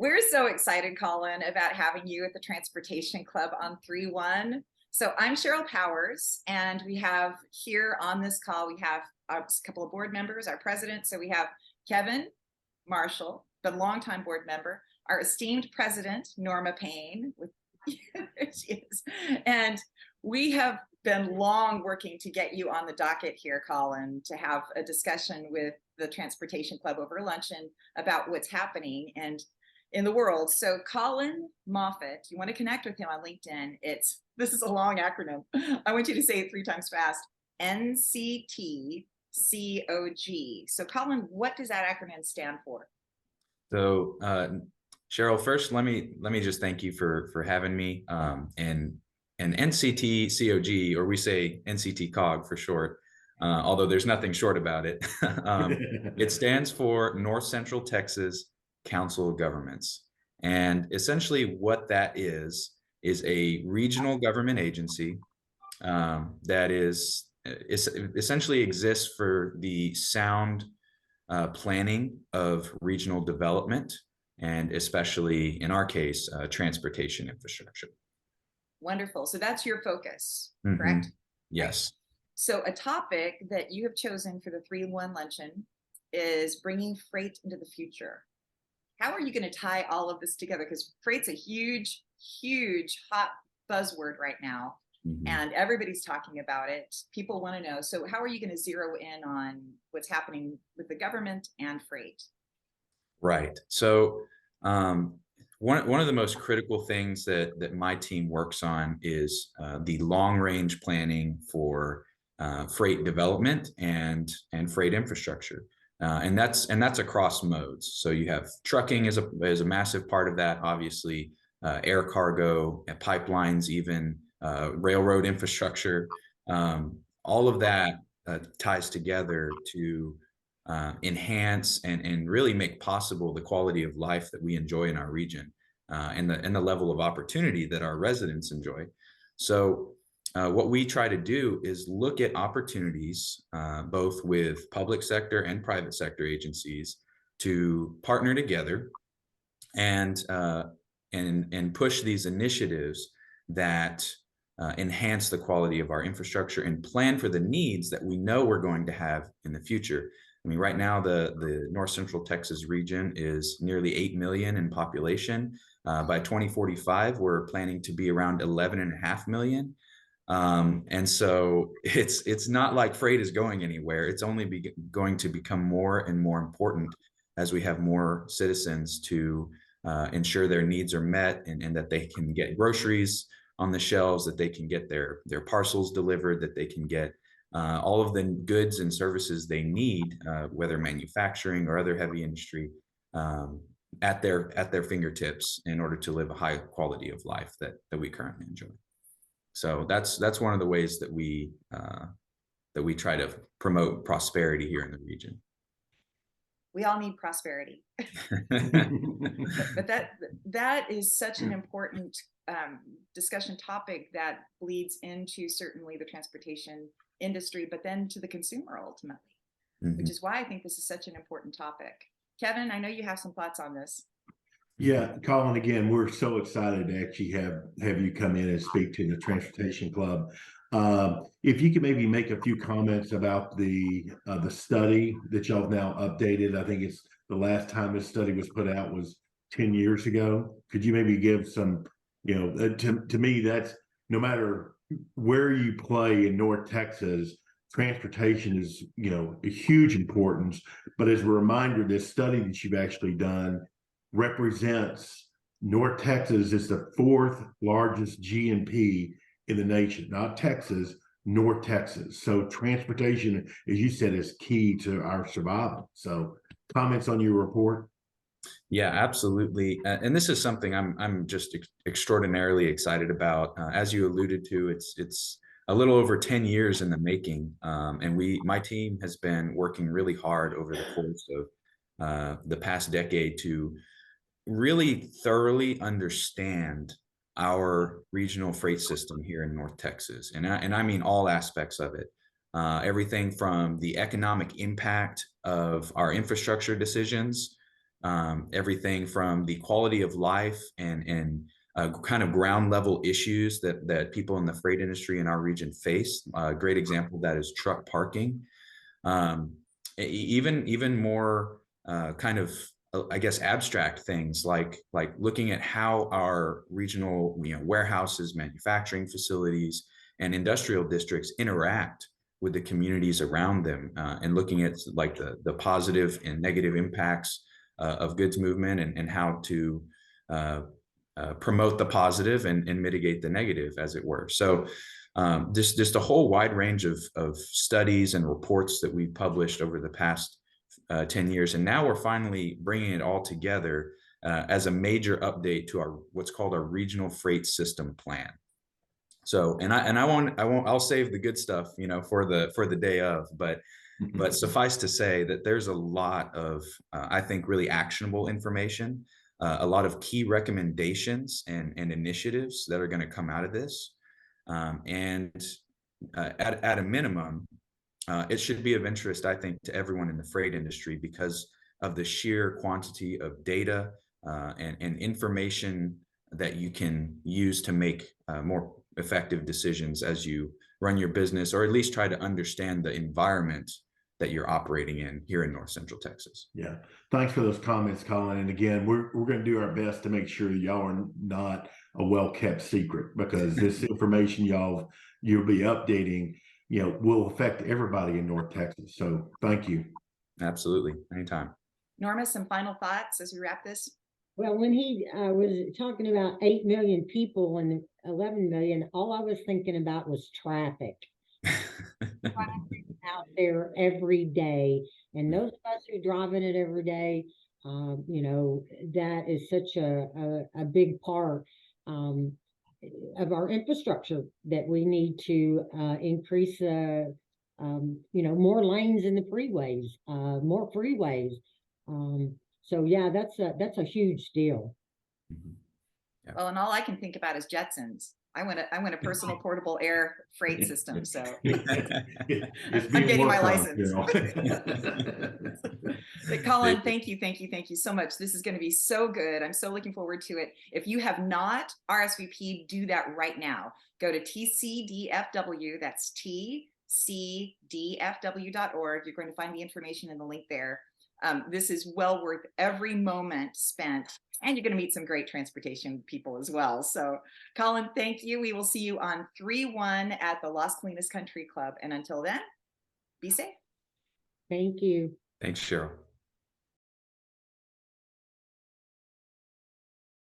We're so excited, Colin, about having you at the Transportation Club on 3-1. So I'm Cheryl Powers, and we have here on this call, we have a couple of board members, our president. So we have Kevin Marshall, the longtime board member, our esteemed president, Norma Payne, with there she is. And we have been long working to get you on the docket here, Colin, to have a discussion with the Transportation Club over luncheon about what's happening and in the world. So Collin Moffett, you want to connect with him on LinkedIn. This is a long acronym. I want you to say it 3 times fast. NCTCOG. So Colin, what does that acronym stand for? So Cheryl, first let me just thank you for having me. And NCTCOG, or we say NCTCOG for short, although there's nothing short about it. It stands for North Central Texas Council of Governments. And essentially what that is a regional government agency that essentially exists for the sound planning of regional development, and especially in our case, transportation infrastructure. Wonderful. So that's your focus, Mm-hmm. correct? Yes. Right. So a topic that you have chosen for the 3-1 luncheon is bringing freight into the future. How are you going to tie all of this together? Because freight's a huge, huge hot buzzword right now, and everybody's talking about it. People want to know. So how are you going to zero in on what's happening with the government and freight? Right. So one of the most critical things that my team works on is the long range planning for freight development and freight infrastructure. And that's across modes. So you have trucking is a massive part of that, obviously, air cargo, pipelines, even railroad infrastructure. All of that ties together to enhance and really make possible the quality of life that we enjoy in our region, and the level of opportunity that our residents enjoy. So what we try to do is look at opportunities, both with public sector and private sector agencies, to partner together and push these initiatives that enhance the quality of our infrastructure and plan for the needs that we know we're going to have in the future. I mean, right now, the North Central Texas region is nearly 8 million in population. By 2045, we're planning to be around 11.5 million. And so it's not like freight is going anywhere. It's only going to become more and more important as we have more citizens to ensure their needs are met, and that they can get groceries on the shelves, that they can get their parcels delivered, that they can get all of the goods and services they need, whether manufacturing or other heavy industry, at their fingertips in order to live a high quality of life that we currently enjoy. So that's one of the ways that we try to promote prosperity here in the region. We all need prosperity. But that is such an important discussion topic that bleeds into certainly the transportation industry, but then to the consumer ultimately, which is why I think this is such an important topic. Kevin, I know you have some thoughts on this. Yeah, Colin, again, we're so excited to actually have you come in and speak to the Transportation Club. If you could maybe make a few comments about the study that y'all have now updated. I think it's the last time this study was put out was 10 years ago. Could you maybe give some, to me, that's no matter where you play in North Texas, transportation is, a huge importance. But as a reminder, this study that you've actually done represents North Texas is the 4th largest GNP in the nation, not Texas, North Texas. So transportation, as you said, is key to our survival. So comments on your report? Yeah, absolutely. And this is something I'm just extraordinarily excited about. As you alluded to, it's a little over 10 years in the making. And my team has been working really hard over the course of the past decade to really thoroughly understand our regional freight system here in North Texas. And I mean all aspects of it. Everything from the economic impact of our infrastructure decisions everything from the quality of life and kind of ground level issues that people in the freight industry in our region face. A great example of that is truck parking. Even more kind of, I guess, abstract things like looking at how our regional warehouses, manufacturing facilities, and industrial districts interact with the communities around them, and looking at like the positive and negative impacts of goods movement, and how to promote the positive and mitigate the negative, as it were. So just a whole wide range of studies and reports that we've published over the past 10 years. And now we're finally bringing it all together as a major update to our what's called our regional freight system plan. So, I'll save the good stuff, for the day of, but suffice to say that there's a lot of, I think, really actionable information, a lot of key recommendations and initiatives that are going to come out of this. And at a minimum, it should be of interest, I think, to everyone in the freight industry because of the sheer quantity of data and information that you can use to make more effective decisions as you run your business, or at least try to understand the environment that you're operating in here in North Central Texas. Yeah, thanks for those comments, Colin. And again, we're going to do our best to make sure y'all are not a well-kept secret, because this information you'll be updating, will affect everybody in North Texas. So thank you. Absolutely, anytime. Norma, some final thoughts as we wrap this? Well, when he was talking about 8 million people and 11 million, all I was thinking about was traffic. Traffic out there every day, and those of us who driving it every day, that is such a big part of our infrastructure that we need to increase. More lanes in the freeways, more freeways. So yeah, that's a huge deal. Yeah. Well, and all I can think about is Jetsons. I want a personal portable air freight system. So I'm getting my license. But Colin, thank you so much. This is going to be so good. I'm so looking forward to it. If you have not RSVP, do that right now. Go to TCDFW. That's TCDFW.org. You're going to find the information in the link there. This is well worth every moment spent, and you're going to meet some great transportation people as well. So Colin, thank you. We will see you on 3/1 at the Las Colinas Country Club. And until then, be safe. Thank you. Thanks, Cheryl.